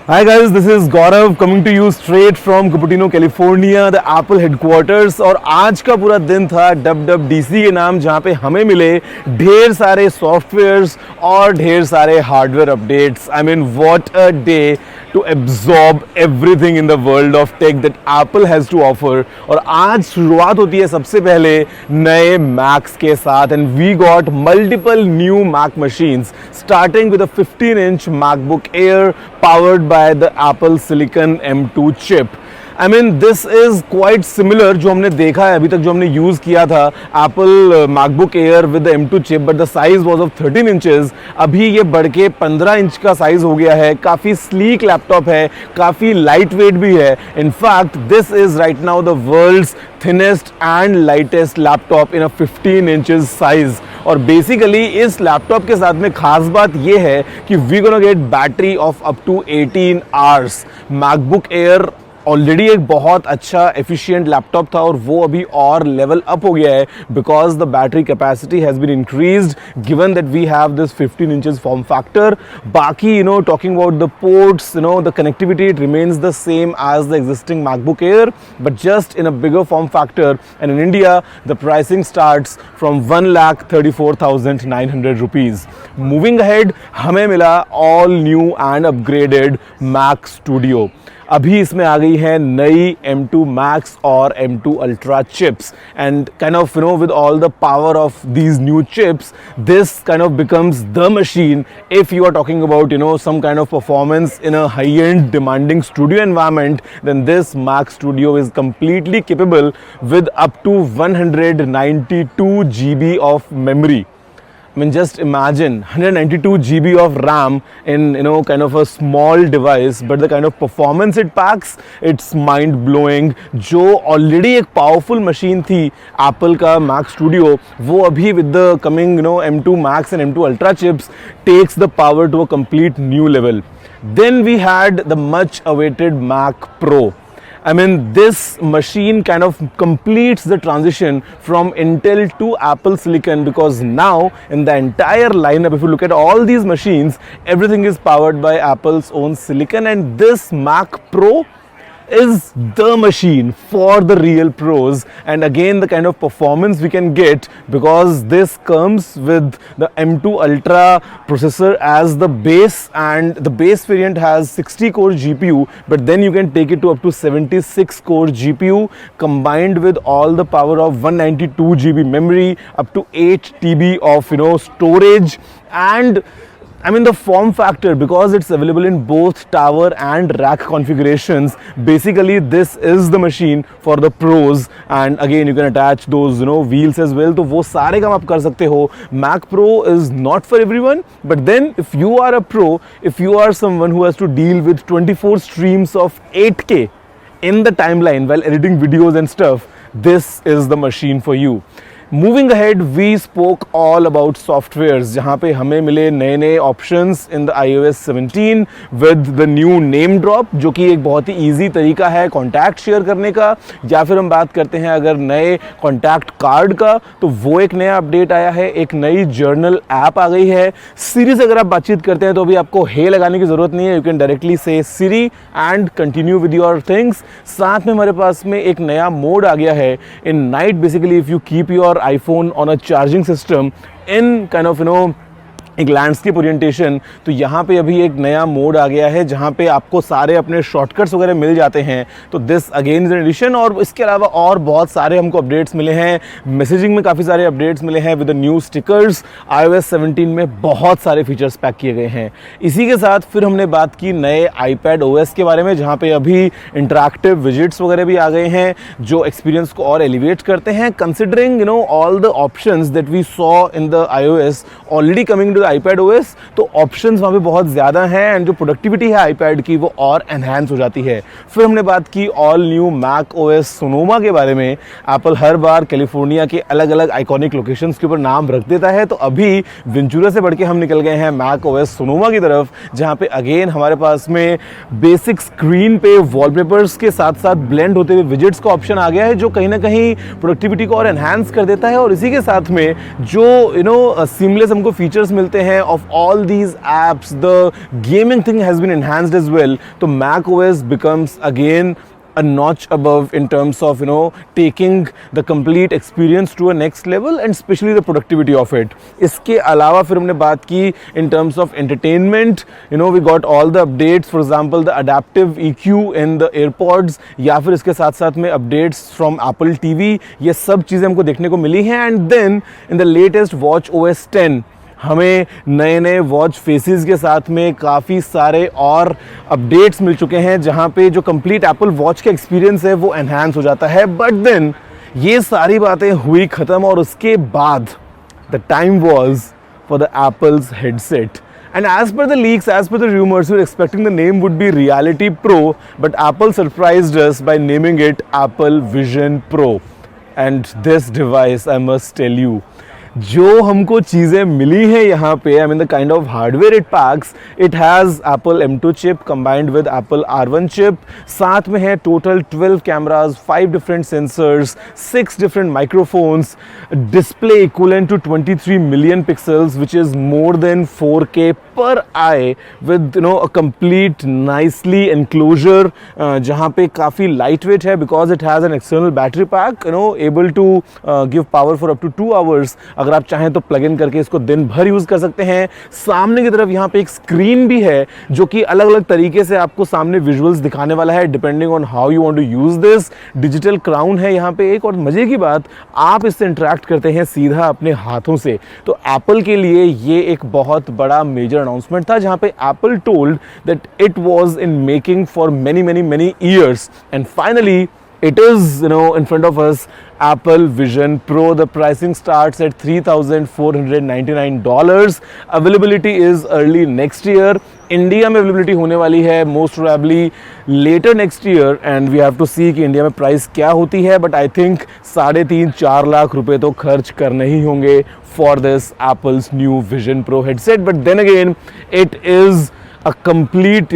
Hi guys, this is Gaurav coming to you straight from Cupertino, California, the Apple headquarters। और आज का पूरा दिन था WWDC के नाम, जहाँ पे हमें मिले ढेर सारे सॉफ्टवेयर्स और ढेर सारे hardware updates. I mean, what a day to absorb everything in the world of tech that Apple has to offer। और आज शुरुआत होती है सबसे पहले नए Macs के साथ, and we got multiple new Mac machines starting with a 15-inch MacBook Air powered by the Apple Silicon M2 chip। I mean, this is quite similar जो हमने देखा है अभी तक, जो हमने यूज़ किया था Apple MacBook Air with the M2 chip, but the size was of 13 inches। अभी ये बढ़ के 15 इंच का साइज़ हो गया है। काफ़ी स्लीक लैपटॉप है, काफ़ी लाइट वेट भी है। In fact, this is right now the world's thinnest and lightest laptop in a 15 inches size। और बेसिकली इस लैपटॉप के साथ में खास बात ये है कि we gonna get battery of up to 18 hours. MacBook Air already एक बहुत अच्छा एफिशिएंट लैपटॉप था और वो अभी और लेवल अप हो गया है because the battery capacity has been increased given that we have this 15 inches form factor. बाकी talking about the ports, the connectivity, it remains the same as the existing MacBook Air but just in a bigger form factor. And in India the pricing starts from 1,34,900 rupees. Moving ahead हमें मिला all new and upgraded Mac Studio. अभी इसमें आ गई है नई M2 Max और M2 Ultra chips, and kind of with all the power of these new chips, this kind of becomes the machine if you are talking about some kind of performance in a high-end demanding studio environment. Then this Mac Studio is completely capable with up to 192 GB of memory. I mean, just imagine 192 GB of RAM in kind of a small device, but the kind of performance it packs, it's mind blowing। जो already एक powerful machine थी Apple का Mac Studio, वो अभी with the coming M2 Max and M2 Ultra chips takes the power to a complete new level। Then we had the much awaited Mac Pro। I mean, this machine kind of completes the transition from Intel to Apple Silicon, because now in the entire lineup, if you look at all these machines, everything is powered by Apple's own silicon, and this Mac Pro is the machine for the real pros। And again, the kind of performance we can get, because this comes with the M2 Ultra processor as the base, and the base variant has 60 core GPU, but then you can take it to up to 76 core GPU combined with all the power of 192 GB memory, up to 8 TB of storage, and I mean the form factor, because it's available in both tower and rack configurations. Basically this is the machine for the pros, and again you can attach those wheels as well, तो वो सारे काम आप कर सकते हो। Mac Pro is not for everyone, but then if you are a pro, if you are someone who has to deal with 24 streams of 8K in the timeline while editing videos and stuff, this is the machine for you। Moving ahead, we spoke all about softwares, जहाँ पे हमें मिले नए नए options in the iOS 17 with the new name drop, जो कि एक बहुत ही easy तरीका है कॉन्टैक्ट शेयर करने का। या फिर हम बात करते हैं अगर नए कॉन्टैक्ट कार्ड का, तो वो एक नया अपडेट आया है। एक नई जर्नल ऐप आ गई है। सीरी से अगर आप बातचीत करते हैं तो अभी आपको हे लगाने की ज़रूरत नहीं है, you can directly say Siri and continue with your things. साथ में हमारे पास में एक नया मोड आ गया है in night. Basically if you keep your iPhone on a charging system in kind of एक लैंडस्केप ओरिएंटेशन, तो यहाँ पे अभी एक नया मोड आ गया है जहाँ पे आपको सारे अपने शॉर्टकट्स वगैरह मिल जाते हैं। तो this again is an addition, और इसके अलावा और बहुत सारे हमको अपडेट्स मिले हैं। मैसेजिंग में काफ़ी सारे अपडेट्स मिले हैं विद न्यू स्टिकर्स। iOS 17 में बहुत सारे फीचर्स पैक किए गए हैं। इसी के साथ फिर हमने बात की नए iPad OS के बारे में, जहाँ पे अभी इंटरैक्टिव विजिट्स वगैरह भी आ गए हैं जो एक्सपीरियंस को और एलिवेट करते हैं, considering all the options that we saw in the iOS already coming to iPad OS। तो ऑप्शंस वहाँ पे बहुत ज़्यादा हैं, एंड जो प्रोडक्टिविटी है iPad की वो और एनहांस हो जाती है। फिर हमने बात की all new Mac OS Sonoma के बारे में। एप्पल हर बार कैलिफोर्निया के अलग अलग आइकॉनिक लोकेशंस के ऊपर नाम रख देता है, तो अभी वेंचुरा से बढ़ के हम निकल गए हैं Mac OS Sonoma की तरफ, जहाँ पे अगेन हमारे पास में बेसिक स्क्रीन पे वॉलपेपर्स के साथ साथ ब्लेंड होते हुए विजिट्स का ऑप्शन आ गया है, जो कहीं ना कहीं प्रोडक्टिविटी को और एनहांस कर देता है। और इसी के साथ में जो सीमलेस हमको फीचर्स मिलते सकते हैं of all these apps, the gaming thing has been enhanced as well. तो Mac OS becomes again a notch above in terms of taking the complete experience to a next level and especially the productivity of it. इसके अलावा फिर हमने बात की in terms of entertainment, we got all the updates, for example the adaptive EQ in the AirPods, या फिर इसके साथ साथ में updates from Apple TV, ये सब चीज़ें हमको देखने को मिली हैं. And then in the latest Watch OS 10 हमें नए नए वॉच फेसेस के साथ में काफ़ी सारे और अपडेट्स मिल चुके हैं, जहां पे जो कंप्लीट एप्पल वॉच का एक्सपीरियंस है वो एनहांस हो जाता है. बट देन ये सारी बातें हुई ख़त्म और उसके बाद the time was for the apples headset. And as per the leaks, as per the rumors, we were expecting the name would be Reality Pro, but Apple surprised us by naming it Apple Vision Pro. And this device, I must tell you, जो हमको चीज़ें मिली हैं यहाँ पे, I mean the kind of hardware it packs, it has Apple M2 chip combined with Apple R1 chip. साथ में है total 12 cameras, 5 different sensors, 6 different microphones, display equivalent to 23 million pixels, which is more than 4K per eye, with a complete nicely enclosure जहाँ पे काफ़ी lightweight है because it has an external battery pack, able to give power for up to 2 hours. अगर आप चाहें तो plug in करके इसको दिन भर यूज़ कर सकते हैं. सामने की तरफ यहाँ पे एक स्क्रीन भी है जो कि अलग अलग तरीके से आपको सामने विजुअल्स दिखाने वाला है depending on how you want to use this. Digital crown है यहाँ पे एक, और मज़े की बात आप इससे इंटरेक्ट करते हैं सीधा अपने हाथों से. तो एप्पल के लिए ये एक बहुत बड़ा मेजर अनाउंसमेंट था जहाँ पे Apple told that it was in making for many years and finally it is in front of us, Apple Vision Pro. The pricing starts at $3,499. Availability is early next year. India में availability होने वाली है most probably later next year, and we have to see कि India में price क्या होती है. But I think 3.5-4 lakh रुपए तो खर्च करने ही होंगे for this Apple's new Vision Pro headset. But then again it is a complete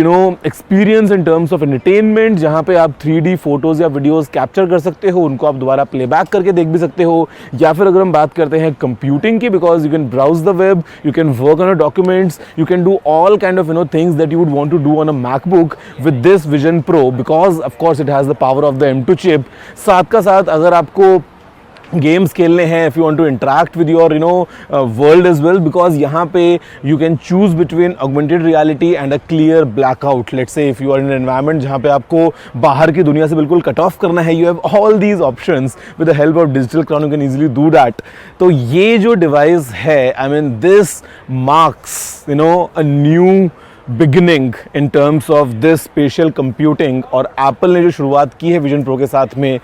experience in terms of entertainment, जहाँ पे आप 3D फोटोज़ या वीडियोज़ कैप्चर कर सकते हो, उनको आप दोबारा प्लेबैक करके देख भी सकते हो. या फिर अगर हम बात करते हैं कंप्यूटिंग की, because you can browse the web, you can work on a documents, you can do all kind of things that you would want to do on a MacBook with this Vision Pro, because of course it has the power of the M2 chip. साथ का साथ अगर आपको games खेलने हैं, if you want to interact with your world as well, because यहाँ पे you can choose between augmented reality and a clear blackout. Let's say if you are in an environment जहाँ पे आपको बाहर की दुनिया से बिल्कुल कट ऑफ करना है, you have all these options with the help of digital crown, you can easily do that. तो ये जो डिवाइस है, I mean this marks a new beginning in terms of this special computing. और Apple ने जो शुरुआत की है विजन प्रो के साथ में,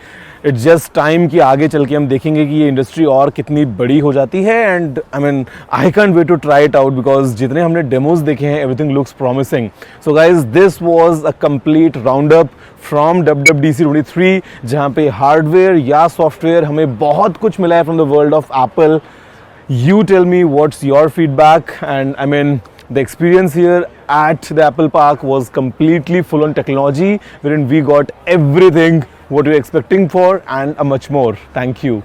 इट्स जस्ट टाइम कि आगे चल के हम देखेंगे कि ये इंडस्ट्री और कितनी बड़ी हो जाती है. And I mean I can't wait to try it out, because जितने हमने डेमोज देखे हैं everything looks promising. So guys, this was a complete round up from WWDC 23, जहाँ पे हार्डवेयर या सॉफ्टवेयर हमें बहुत कुछ मिला है from the world of Apple. You tell me what's your feedback, and I mean the experience here at the Apple Park was completely full on technology, wherein we got everything what we were expecting for and a much more. Thank you.